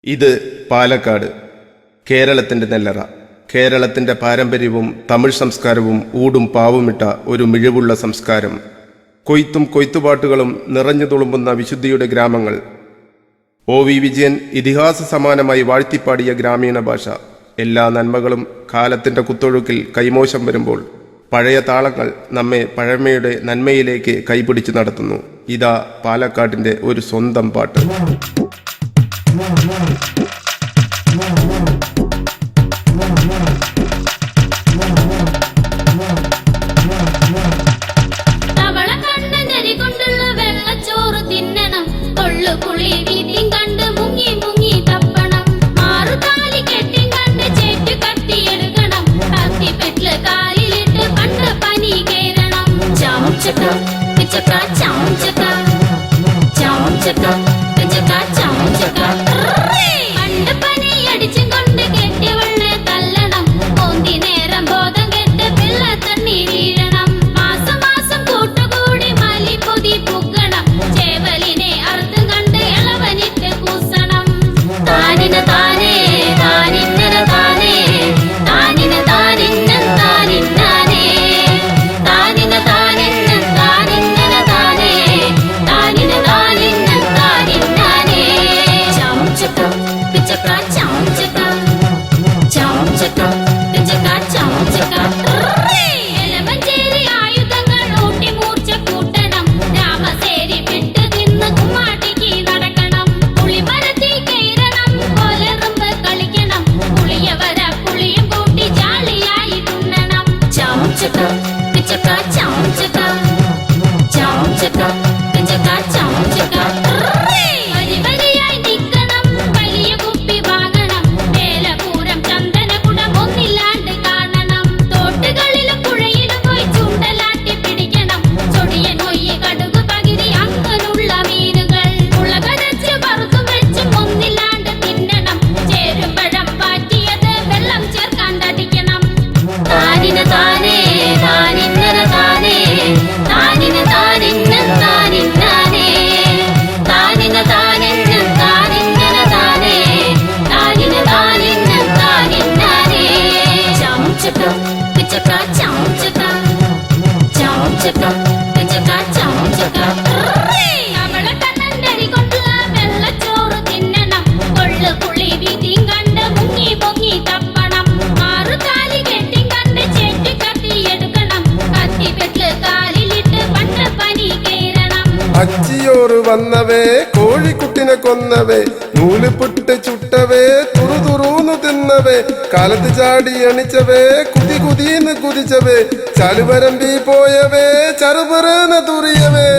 ഇത് പാലക്കാട്, കേരളത്തിൻ്റെ നെല്ലറ. കേരളത്തിൻ്റെ പാരമ്പര്യവും തമിഴ് സംസ്കാരവും ഊടും പാവുമിട്ട ഒരു മിഴിവുള്ള സംസ്കാരം. കൊയ്ത്തും കൊയ്ത്തുപാട്ടുകളും നിറഞ്ഞു തുളുമ്പുന്ന വിശുദ്ധിയുടെ ഗ്രാമങ്ങൾ. OV വിജയൻ ഇതിഹാസ സമാനമായി വാഴ്ത്തിപ്പാടിയ ഗ്രാമീണ ഭാഷ. എല്ലാ നന്മകളും കാലത്തിൻ്റെ കുത്തൊഴുക്കിൽ കൈമോശം വരുമ്പോൾ പഴയ താളങ്ങൾ നമ്മെ പഴമയുടെ നന്മയിലേക്ക് കൈപിടിച്ചു നടത്തുന്നു. ഇതാ പാലക്കാടിൻ്റെ ഒരു സ്വന്തം പാട്ട്. അച്ചിയോറ് വന്നവേ, കോഴിക്കുട്ടിനെ കൊന്നവേ, നൂല് പുട്ട് ചുട്ടവേ, തുറുതുറൂന്ന് തിന്നവേ, കാലത്ത് ചാടി അണിച്ചവേ, കുതി കുതിന്ന് കുതിച്ചവേ, ചലുവരമ്പി പോയവേ, ചറുപറന്ന് തുറിയവേ.